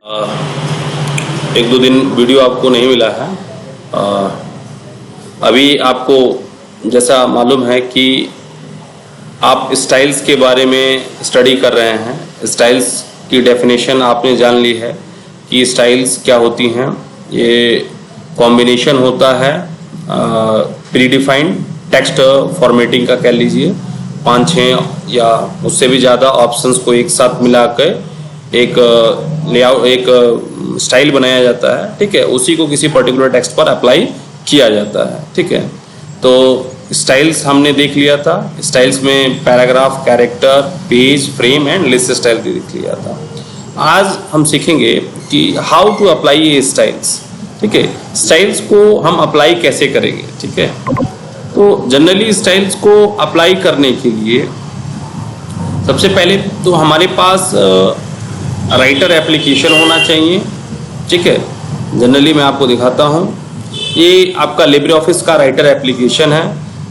एक दो दिन वीडियो आपको नहीं मिला है। अभी आपको जैसा मालूम है कि आप स्टाइल्स के बारे में स्टडी कर रहे हैं। स्टाइल्स की डेफिनेशन आपने जान ली है कि स्टाइल्स क्या होती हैं। ये कॉम्बिनेशन होता है प्रीडिफाइंड टेक्स्ट फॉर्मेटिंग का, कह लीजिए 5-6 या उससे भी ज़्यादा ऑप्शंस को एक साथ मिलाकर एक लेआउट, एक स्टाइल बनाया जाता है। ठीक है, उसी को किसी पर्टिकुलर टेक्स्ट पर अप्लाई किया जाता है। ठीक है, तो स्टाइल्स हमने देख लिया था। स्टाइल्स में paragraph, character, page, frame and list style देख लिया था। आज हम सीखेंगे कि हाउ टू अप्लाई ये स्टाइल्स। ठीक है, स्टाइल्स को हम अप्लाई कैसे करेंगे। ठीक है, तो जनरली स्टाइल्स को अप्लाई करने के लिए सबसे पहले तो हमारे पास राइटर एप्लीकेशन होना चाहिए। ठीक है, जनरली मैं आपको दिखाता हूँ। ये आपका लिब्रे ऑफिस का राइटर एप्लीकेशन है।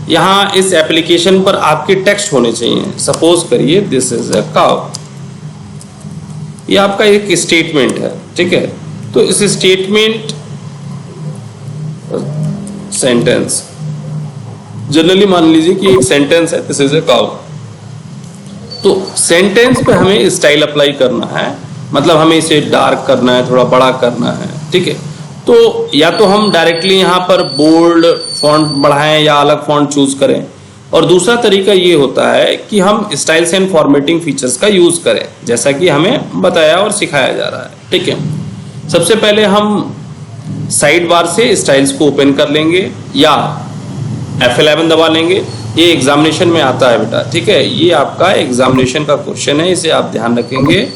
यहाँ इस एप्लीकेशन पर आपके टेक्स्ट होने चाहिए। सपोज करिए दिस इज अ काउ, ये आपका एक स्टेटमेंट है। ठीक है, तो इस स्टेटमेंट सेंटेंस, जनरली मान लीजिए कि एक सेंटेंस है दिस इज अ काउ। तो सेंटेंस पे हमें स्टाइल अप्लाई करना है, मतलब हमें इसे डार्क करना है, थोड़ा बड़ा करना है। ठीक है, तो या तो हम डायरेक्टली यहाँ पर बोल्ड फॉन्ट बढ़ाएं या अलग फॉन्ट चूज करें, और दूसरा तरीका ये होता है कि हम स्टाइल्स एंड फॉर्मेटिंग फीचर्स का यूज करें, जैसा कि हमें बताया और सिखाया जा रहा है। ठीक है, सबसे पहले हम साइड बार से स्टाइल्स को ओपन कर लेंगे या F11 दबा लेंगे। ये एग्जामिनेशन में आता है बेटा। ठीक है, ये आपका एग्जामिनेशन का क्वेश्चन है, इसे आप ध्यान रखेंगे।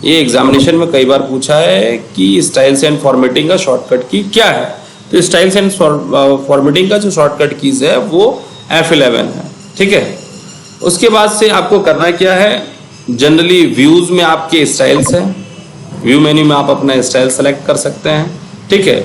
ये एग्जामिनेशन में कई बार पूछा है कि स्टाइल्स एंड फॉर्मेटिंग का शॉर्टकट की क्या है। तो स्टाइल्स एंड फॉर्मेटिंग का जो शॉर्टकट कीज है वो F11 है। ठीक है, उसके बाद से आपको करना क्या है, जनरली व्यूज में आपके स्टाइल्स हैं। व्यू मेन्यू में आप अपना स्टाइल सेलेक्ट कर सकते हैं। ठीक है,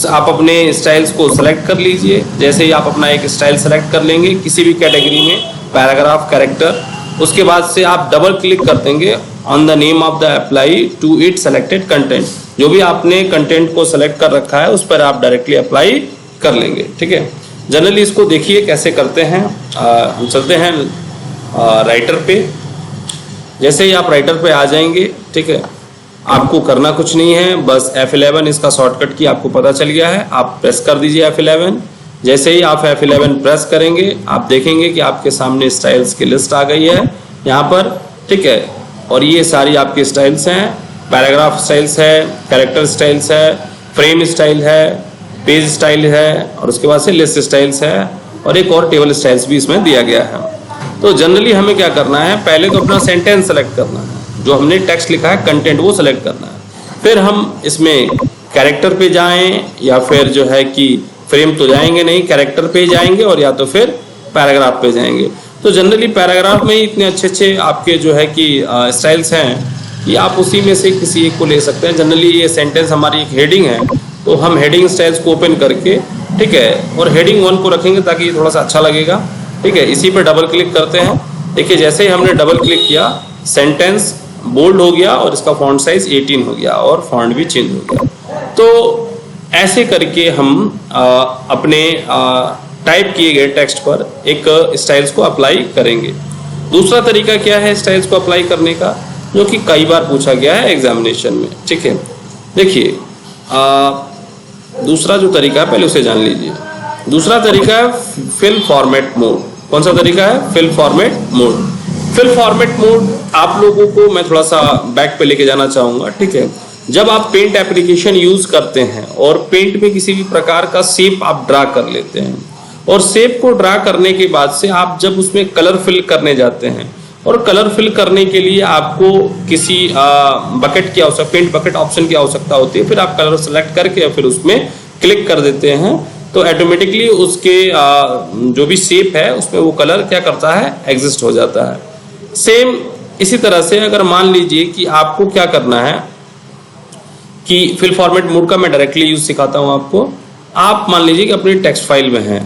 आप अपने स्टाइल्स को सेलेक्ट कर लीजिए। जैसे ही आप अपना एक स्टाइल सेलेक्ट कर लेंगे किसी भी कैटेगरी में, पैराग्राफ, कैरेक्टर, उसके बाद से आप डबल क्लिक कर देंगे on the name of the apply to it selected content. जो भी आपने कंटेंट को सेलेक्ट कर रखा है उस पर आप डायरेक्टली अप्लाई कर लेंगे। ठीक है, जनरली इसको देखिए कैसे करते हैं। हम चलते हैं राइटर पे। जैसे ही आप राइटर पे आ जाएंगे, ठीक है, आपको करना कुछ नहीं है, बस F11 इसका शॉर्टकट की आपको पता चल गया है। आप प्रेस कर दीजिए F11। जैसे ही आप F11 प्रेस करेंगे आप देखेंगे कि आपके सामने स्टाइल्स की लिस्ट आ गई है यहाँ पर। ठीक है, और ये सारी आपके स्टाइल्स हैं। पैराग्राफ स्टाइल्स है, कैरेक्टर स्टाइल्स है, फ्रेम स्टाइल है, पेज स्टाइल है, और उसके बाद से लिस्ट स्टाइल्स है, और एक और टेबल स्टाइल्स भी इसमें दिया गया है। तो जनरली हमें क्या करना है, पहले तो अपना सेंटेंस सेलेक्ट करना है, जो हमने टेक्स्ट लिखा है कंटेंट वो सेलेक्ट करना है। फिर हम इसमें कैरेक्टर पे जाएं या फिर जो है कि फ्रेम तो जाएंगे नहीं, कैरेक्टर पे जाएंगे, और या तो फिर पैराग्राफ पे जाएंगे। तो जनरली पैराग्राफ में ही इतने अच्छे अच्छे आपके जो है कि स्टाइल्स हैं कि आप उसी में से किसी एक को ले सकते हैं। जनरली ये सेंटेंस हमारी एक हेडिंग है, तो हम हेडिंग स्टाइल्स को ओपन करके, ठीक है, और हेडिंग 1 को रखेंगे ताकि थोड़ा सा अच्छा लगेगा। ठीक है, इसी पर डबल क्लिक करते हैं। देखिए जैसे ही हमने डबल क्लिक किया सेंटेंस बोल्ड हो गया और इसका फॉन्ट साइज 18 हो गया और फॉन्ट भी चेंज हो गया। तो ऐसे करके हम अपने टाइप किए गए टेक्स्ट पर एक स्टाइल्स को अप्लाई करेंगे। दूसरा तरीका क्या है स्टाइल्स को अप्लाई करने का, जो कि कई बार पूछा गया है एग्जामिनेशन में। ठीक है, देखिए दूसरा जो तरीका है पहले उसे जान लीजिए। दूसरा तरीका है फिल फॉर्मेट मोड। कौन सा तरीका है? Fill format mode. Fill format mode आप लोगों को मैं थोड़ा सा बैक पे लेके जाना चाहूंगा। ठीक है, जब आप पेंट एप्लीकेशन यूज करते हैं और पेंट में किसी भी प्रकार का शेप आप ड्रा कर लेते हैं, और शेप को ड्रा करने के बाद से आप जब उसमें कलर फिल करने जाते हैं, और कलर फिल करने के लिए आपको किसी बकेट की आवश्यकता, पेंट बकेट ऑप्शन की आवश्यकता होती है। फिर आप कलर सेलेक्ट करके फिर उसमें क्लिक कर देते हैं, तो ऑटोमेटिकली उसके जो भी शेप है उसमें वो कलर क्या करता है, एग्जिस्ट हो जाता है। सेम इसी तरह से अगर मान लीजिए कि आपको क्या करना है कि फिल फॉर्मेट मोड का मैं डायरेक्टली यूज सिखाता हूं आपको। आप मान लीजिए कि अपनी टेक्स्ट फाइल में है,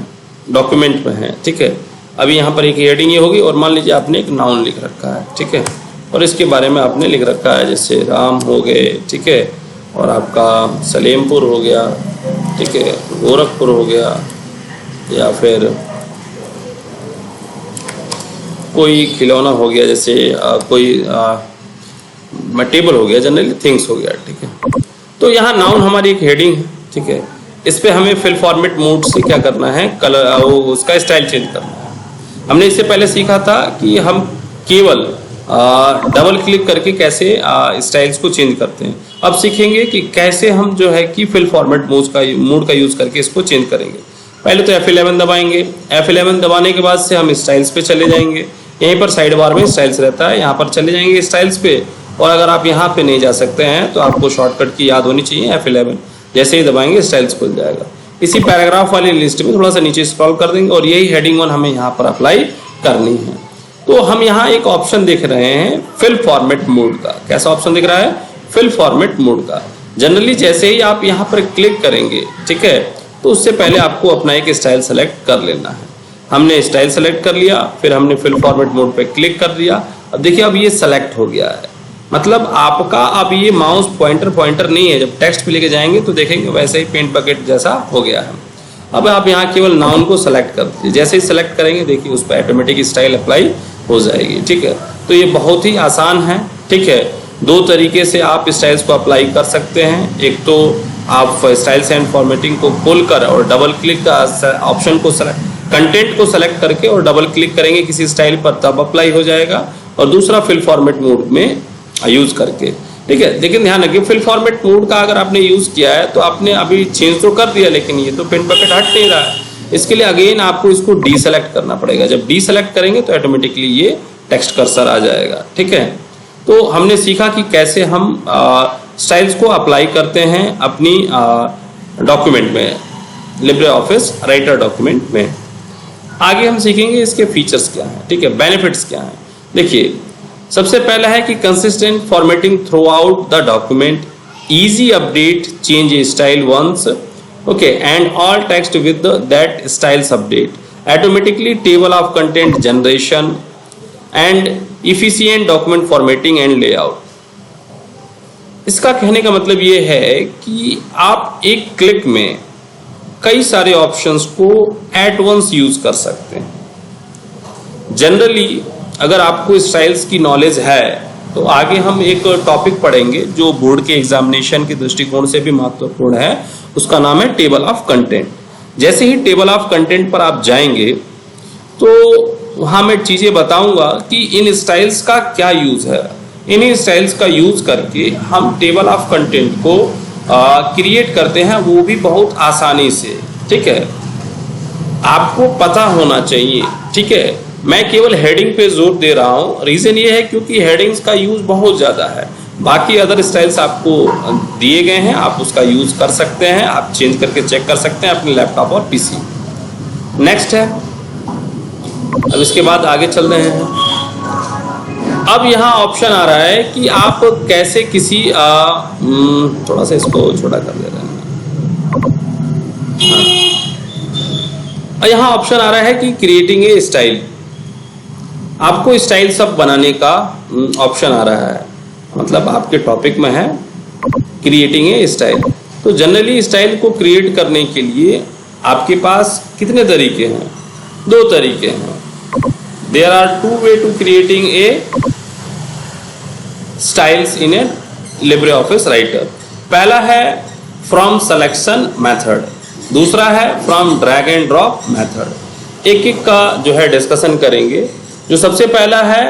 डॉक्यूमेंट में है। ठीक है, अभी यहाँ पर एक हेडिंग ये होगी और मान लीजिए आपने एक नाउन लिख रखा है। ठीक है, और इसके बारे में आपने लिख रखा है, जैसे राम हो गए, ठीक है, और आपका सलेमपुर हो गया, ठीक है, गोरखपुर हो गया, या फिर कोई खिलौना हो गया, जैसे कोई मटेरियल हो गया, जनरली थिंग्स हो गया, ठीक है। तो यहाँ नाउन हमारी एक हेडिंग है, ठीक है। इस पे हमें फिल फॉर्मेट मोड से क्या करना है, कलर उसका स्टाइल चेंज करना है। हमने इससे पहले सीखा था कि हम केवल डबल क्लिक करके कैसे स्टाइल्स को चेंज करते हैं। अब सीखेंगे कि कैसे हम जो है कि फिल फॉर्मेट मोड का यूज करके इसको चेंज करेंगे। पहले तो F11 दबाएंगे। F11 दबाने के बाद से हम स्टाइल्स पे चले जाएंगे। यहीं पर साइड बार में स्टाइल्स रहता है, यहाँ पर चले जाएंगे स्टाइल्स पे। और अगर आप यहाँ पे नहीं जा सकते हैं तो आपको शॉर्टकट की याद होनी चाहिए F11, जैसे ही दबाएंगे स्टाइल्स खुल जाएगा। इसी पैराग्राफ वाली लिस्ट में थोड़ा सा नीचे स्क्रॉल कर देंगे और यही हेडिंग 1 हमें यहाँ पर अप्लाई करनी है। तो हम यहाँ एक ऑप्शन देख रहे हैं फिल फॉर्मेट मोड का। कैसा ऑप्शन दिख रहा है? फिल फॉर्मेट मोड का। जनरली जैसे ही आप यहाँ पर क्लिक करेंगे, ठीक है, तो उससे पहले आपको अपना एक स्टाइल सेलेक्ट कर लेना है। हमने स्टाइल सेलेक्ट कर लिया, फिर हमने फिल फॉर्मेट मोड पे क्लिक कर दिया। अब देखिए अब ये सेलेक्ट हो गया है, मतलब आपका अब ये माउस पॉइंटर नहीं है। जब टेक्स्ट पे लेके जाएंगे तो देखेंगे वैसे ही पेंट बकेट जैसा हो गया है। अब आप यहाँ केवल नाउन को सेलेक्ट कर दीजिए। जैसे ही सेलेक्ट करेंगे देखिए उस पर ऑटोमेटिक स्टाइल अप्लाई हो जाएगी, ठीक है। तो ये बहुत ही आसान है, ठीक है। 2 तरीके से आप स्टाइल्स को अप्लाई कर सकते हैं। एक तो आप स्टाइल्स एंड फॉर्मेटिंग को खोलकर और डबल क्लिक ऑप्शन को कंटेंट को सेलेक्ट करके और डबल क्लिक करेंगे किसी स्टाइल पर, तब अप्लाई हो जाएगा। और दूसरा फिल फॉर्मेट मोड में यूज करके, ठीक है। लेकिन ध्यान रखिए फिल फॉर्मेट मोड का अगर आपने यूज किया है तो आपने अभी चेंज तो कर दिया, लेकिन ये तो पेंट बकेट हट नहीं रहा है। इसके लिए अगेन आपको इसको डीसेलेक्ट करना पड़ेगा। जब डीसेलेक्ट करेंगे तो ऑटोमेटिकली ये टेक्स्ट कर्सर आ जाएगा, ठीक है। तो हमने सीखा कि कैसे हम स्टाइल्स को अप्लाई करते हैं अपनी डॉक्यूमेंट में, लिब्रे ऑफिस राइटर डॉक्यूमेंट में। आगे हम सीखेंगे इसके फीचर्स क्या हैं, ठीक है, बेनिफिट्स क्या हैं। देखिए सबसे पहला है कि consistent formatting throughout the document, easy update change style once, okay, and all text with that styles update, automatically table of content generation and efficient document formatting and layout. इसका कहने का मतलब ये है कि आप एक क्लिक में कई सारे ऑप्शंस को एट वंस यूज कर सकते हैं। जनरली अगर आपको स्टाइल्स की नॉलेज है तो आगे हम एक टॉपिक पढ़ेंगे जो बोर्ड के एग्जामिनेशन के दृष्टिकोण से भी महत्वपूर्ण है, उसका नाम है टेबल ऑफ कंटेंट। जैसे ही टेबल ऑफ कंटेंट पर आप जाएंगे तो वहां मैं चीजें बताऊंगा कि इन स्टाइल्स का क्या यूज है। इन स्टाइल्स का यूज करके हम टेबल ऑफ कंटेंट को क्रिएट करते हैं, वो भी बहुत आसानी से, ठीक है। आपको पता होना चाहिए, ठीक है। मैं केवल हेडिंग पे जोर दे रहा हूं, रीजन ये है क्योंकि हेडिंग्स का यूज बहुत ज्यादा है। बाकी अदर स्टाइल्स आपको दिए गए हैं, आप उसका यूज कर सकते हैं, आप चेंज करके चेक कर सकते हैं अपने लैपटॉप और पीसी। नेक्स्ट है, अब इसके बाद आगे चल रहे हैं। अब यहाँ ऑप्शन आ रहा है कि आप कैसे किसी थोड़ा सा इसको छोटा कर दे रहे हैं। यहाँ ऑप्शन आ रहा है कि क्रिएटिंग ए स्टाइल, आपको स्टाइल सब बनाने का ऑप्शन आ रहा है। मतलब आपके टॉपिक में है क्रिएटिंग ए स्टाइल। तो जनरली स्टाइल को क्रिएट करने के लिए आपके पास कितने तरीके हैं? 2 तरीके हैं। There are 2 way to creating a styles in a LibreOffice writer. पहला है फ्रॉम सिलेक्शन मेथड, दूसरा है from drag and drop method. एक एक का जो है डिस्कशन करेंगे। जो सबसे पहला है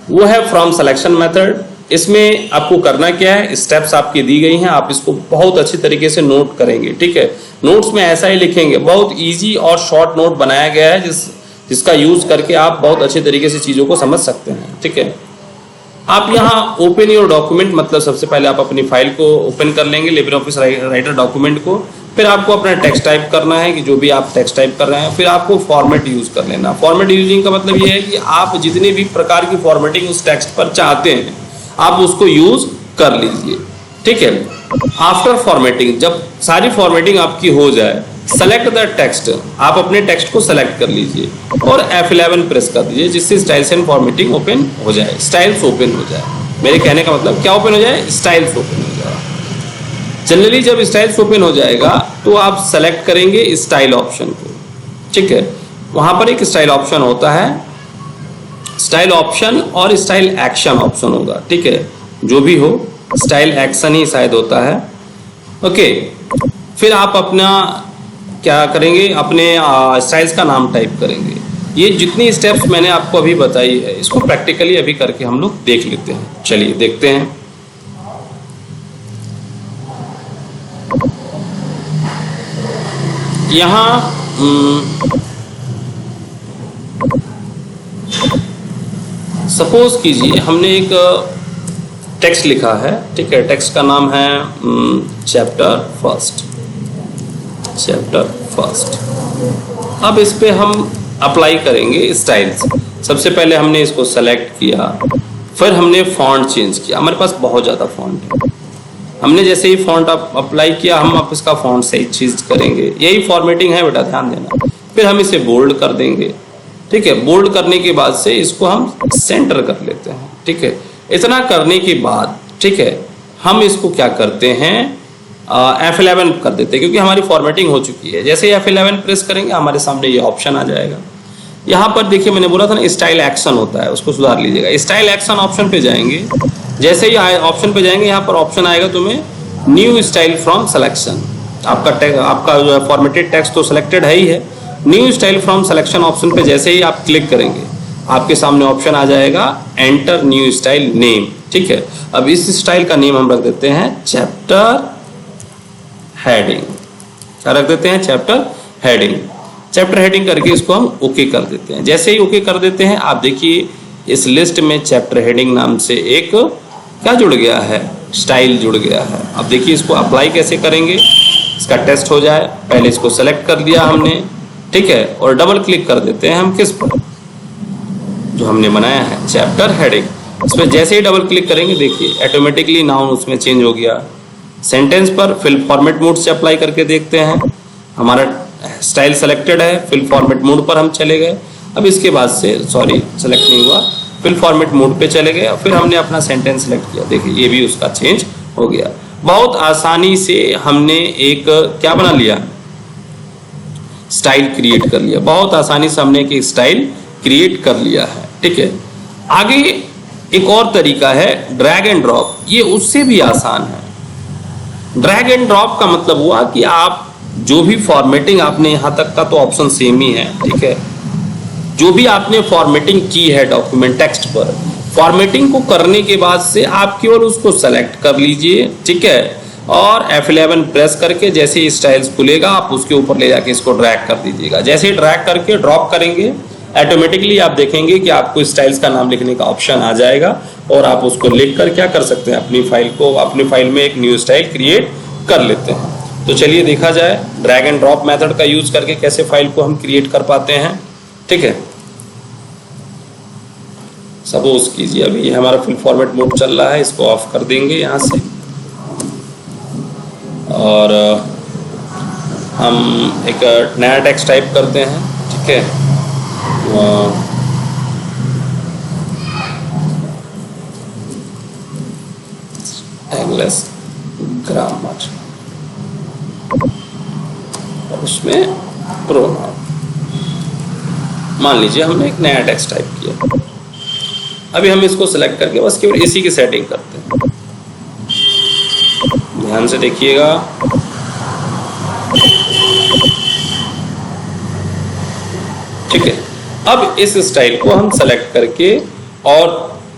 वो है फ्रॉम सिलेक्शन मेथड। इसमें आपको करना क्या है, स्टेप्स आपकी दी गई हैं, आप इसको बहुत अच्छी तरीके से नोट करेंगे, ठीक है। नोट्स में ऐसा ही लिखेंगे, बहुत इजी और शॉर्ट नोट बनाया गया है जिसका यूज करके आप बहुत अच्छे तरीके से चीजों को समझ सकते हैं, ठीक है। आप यहाँ ओपन योर डॉक्यूमेंट, मतलब सबसे पहले आप अपनी फाइल को ओपन कर लेंगे, लिब्रे ऑफिस राइटर डॉक्यूमेंट को। फिर आपको अपना टेक्स्ट टाइप करना है कि जो भी आप टेक्स्ट टाइप कर रहे हैं। फिर आपको फॉर्मेट यूज कर लेना। फॉर्मेट यूजिंग का मतलब ये है कि आप जितने भी प्रकार की फॉर्मेटिंग उस टेक्स्ट पर चाहते हैं आप उसको यूज कर लीजिए, ठीक है। आफ्टर फॉर्मेटिंग, जब सारी फॉर्मेटिंग आपकी हो जाए, सेलेक्ट द टेक्स्ट, आप अपने टेक्स्ट को सेलेक्ट कर लीजिए और F11 प्रेस कर दीजिए, जिससे स्टाइल्स एंड फॉर्मेटिंग ओपन हो जाए, स्टाइल्स ओपन हो जाए। मेरे कहने का मतलब क्या ओपन हो जाए? स्टाइल्स ओपन हो जाए। जनरली जब स्टाइल्स ओपन हो जाएगा तो आप सेलेक्ट करेंगे स्टाइल ऑप्शन को, ठीक है। वहां पर एक स्टाइल ऑप्शन होता है, स्टाइल ऑप्शन और स्टाइल एक्शन ऑप्शन होगा, ठीक है। जो भी हो, स्टाइल एक्शन ही शायद होता है। ओके, फिर आप अपना क्या करेंगे? अपने स्टाइल्स का नाम टाइप करेंगे। ये जितनी स्टेप्स मैंने आपको अभी बताई है, इसको प्रैक्टिकली अभी करके हम लोग देख लेते हैं। चलिए देखते हैं। यहां सपोज कीजिए हमने एक टेक्स्ट लिखा है, ठीक है। टेक्स्ट का नाम है चैप्टर फर्स्ट, चैप्टर फर्स्ट। अब इस पे हम अप्लाई करेंगे स्टाइल्स। सबसे पहले हमने इसको सेलेक्ट किया, फिर हमने फॉन्ट चेंज किया। हमारे पास बहुत ज़्यादा फॉन्ट है। हमने जैसे ही फॉन्ट अप्लाई किया, हम अब इसका फॉन्ट सही चीज करेंगे। यही फॉर्मेटिंग है बेटा, ध्यान देना। फिर हम इसे बोल्ड कर देंगे, ठीक है। बोल्ड करने के बाद से इसको हम सेंटर कर लेते हैं, ठीक है। इतना करने के बाद, ठीक है, हम इसको क्या करते हैं? F11 कर देते हैं, क्योंकि हमारी फॉर्मेटिंग हो चुकी है। जैसे ही F11 प्रेस करेंगे, हमारे सामने ये ऑप्शन आ जाएगा। यहाँ पर देखिए, मैंने बोला था ना स्टाइल एक्शन होता है, उसको सुधार लीजिएगा। स्टाइल एक्शन ऑप्शन पे जाएंगे। जैसे ही ऑप्शन पे जाएंगे, यहाँ पर ऑप्शन आएगा तुम्हें न्यू स्टाइल फ्रॉम सिलेक्शन। आपका जो है फॉर्मेटेड टेक्स्ट तो सिलेक्टेड है ही है। New style from selection option पे जैसे ही आप क्लिक करेंगे, आपके सामने ऑप्शन आ जाएगा एंटर न्यू स्टाइल नेम, ठीक है। अब इस स्टाइल का नेम हम रख देते हैं चैप्टर हेडिंग। क्या रख देते हैं? Chapter heading. चैप्टर हेडिंग करके इसको हम ओके कर देते हैं। जैसे ही ओके कर देते हैं, आप देखिए इस लिस्ट में चैप्टर हेडिंग नाम से एक क्या जुड़ गया है? स्टाइल जुड़ गया है। अब देखिए इसको अप्लाई कैसे करेंगे, इसका टेस्ट हो जाए। पहले इसको सेलेक्ट कर लिया हमने, ठीक है, और डबल क्लिक कर देते हैं हम किस पर? जो हमने बनाया है चैप्टर हेडिंग। इसमें जैसे ही डबल क्लिक करेंगे, देखिए ऑटोमेटिकली नाउन उसमें चेंज हो गया। सेंटेंस पर फिल फॉर्मेट मोड से अप्लाई करके देखते हैं। हमारा स्टाइल सेलेक्टेड है, फिल फॉर्मेट मोड पर हम चले गए। अब इसके बाद से सेलेक्ट नहीं हुआ, फिल फॉर्मेट मोड पे चले गए, फिर हमने अपना सेंटेंस सेलेक्ट किया। देखिए ये भी उसका चेंज हो गया। बहुत आसानी से हमने एक क्या बना लिया? स्टाइल क्रिएट कर लिया। बहुत आसानी से हमने एक स्टाइल क्रिएट कर लिया है, ठीक है। आगे एक और तरीका है ड्रैग एंड ड्रॉप। ये उससे भी आसान है। ड्रैग एंड ड्रॉप का मतलब हुआ कि आप जो भी फॉर्मेटिंग आपने यहां तक का तो ऑप्शन सेम ही है, ठीक है। जो भी आपने फॉर्मेटिंग की है डॉक्यूमेंट टेक्स्ट पर, फॉर्मेटिंग को करने के बाद से आप केवल उसको सेलेक्ट कर लीजिए, ठीक है। और F11 प्रेस करके जैसे ही स्टाइल्स खुलेगा, आप उसके ऊपर ले जाके इसको ड्रैग कर दीजिएगा। जैसे ही ड्रैग करके ड्रॉप करेंगे, ऑटोमेटिकली आप देखेंगे कि आपको स्टाइल्स का नाम लिखने का ऑप्शन आ जाएगा और आप उसको लिख कर क्या कर सकते हैं? अपनी फाइल में एक न्यू स्टाइल क्रिएट कर लेते हैं। तो चलिए देखा जाए ड्रैग एंड ड्रॉप मेथड का यूज करके कैसे फाइल को हम क्रिएट कर पाते हैं, ठीक है। सपोज कीजिए अभी ये हमारा फिल फॉर्मेट मोड चल रहा है, इसको ऑफ कर देंगे यहां से और हम एक नया टेक्स्ट टाइप करते हैं, ठीक है। टैगलेस ग्रामर और उसमें प्रोनाउन। मान लीजिए हमने एक नया टेक्स्ट टाइप किया। अभी हम इसको सेलेक्ट करके बस केवल इसी की सेटिंग करते हैं। ध्यान से देखिएगा। ठीक है, अब इस स्टाइल को हम सेलेक्ट करके और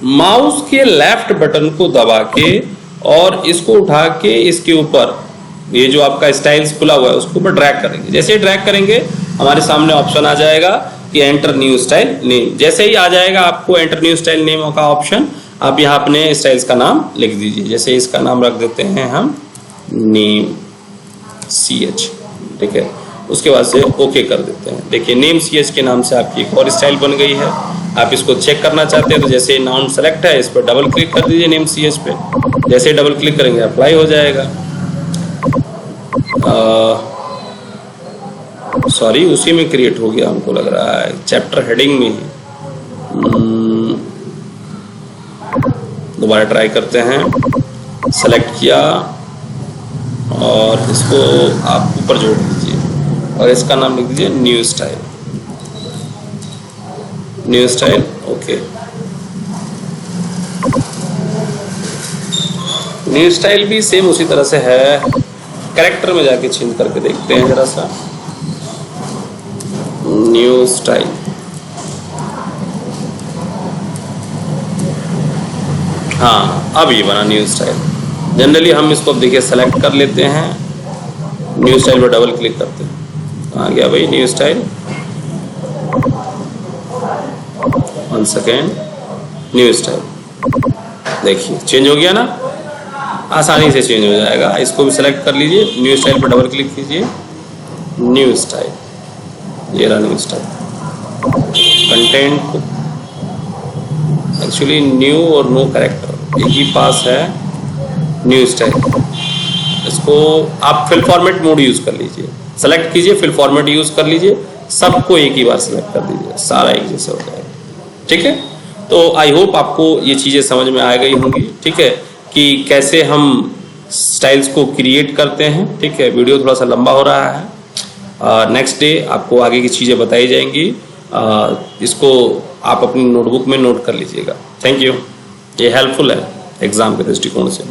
माउस के लेफ्ट बटन को दबा के और इसको उठा के इसके ऊपर ये जो आपका स्टाइल्स खुला हुआ है उसके ऊपर ड्रैग करेंगे। जैसे ही ड्रैग करेंगे हमारे सामने ऑप्शन आ जाएगा कि एंटर न्यू स्टाइल नेम। जैसे ही आ जाएगा आपको एंटर न्यू स्टाइल नेम का ऑप्शन, आप यहाँ अपने स्टाइल्स का नाम लिख दीजिए। जैसे इसका नाम रख देते हैं हम नेम CH, ठीक है। उसके बाद से ओके कर देते हैं। देखिए नेम CH के नाम से आपकी एक और स्टाइल बन गई है। आप इसको चेक करना चाहते हैं तो जैसे नाउन सेलेक्ट है, इस पर डबल क्लिक कर दीजिए नेम CH पे। जैसे डबल क्लिक करेंगे अप्लाई हो जाएगा। सॉरी उसी में क्रिएट हो गया हमको लग रहा है, चैप्टर हेडिंग में ही। दोबारा ट्राई करते हैं। सेलेक्ट किया और इसको आप ऊपर जोड़ दीजिए और इसका नाम लिख दीजिए new style. New style, okay. New style भी सेम उसी तरह से है। कैरेक्टर में जाके चेंज करके देखते हैं जरा सा। न्यू स्टाइल, हाँ अब ये बना न्यू स्टाइल। जनरली हम इसको अब देखिए सेलेक्ट कर लेते हैं, न्यू स्टाइल पर डबल क्लिक करते हैं, आ गया भाई new style. 1 second, new style देखिए चेंज हो गया ना, आसानी से चेंज हो जाएगा। इसको भी सेलेक्ट कर लीजिए, न्यू स्टाइल पर डबल क्लिक कीजिए, न्यू स्टाइल, ये रहा new style. Content actually new और नो कैरेक्टर एक ही पास है, न्यू स्टाइल। इसको आप फिल फॉर्मेट मोड यूज कर लीजिए, सेलेक्ट कीजिए, फिल फॉर्मेट यूज कर लीजिए, सबको एक ही बार सेलेक्ट कर दीजिए, सारा एक जैसे हो जाएगा। ठीक है, तो आई होप आपको ये चीजें समझ में आ गई होंगी। ठीक है, कि कैसे हम स्टाइल्स को क्रिएट करते हैं। ठीक है, वीडियो थोड़ा सा लंबा हो रहा है। नेक्स्ट डे आपको आगे की चीजें बताई जाएंगी। इसको आप अपनी नोटबुक में नोट कर लीजिएगा। थैंक यू, ये हेल्पफुल है एग्जाम के दृष्टिकोण से।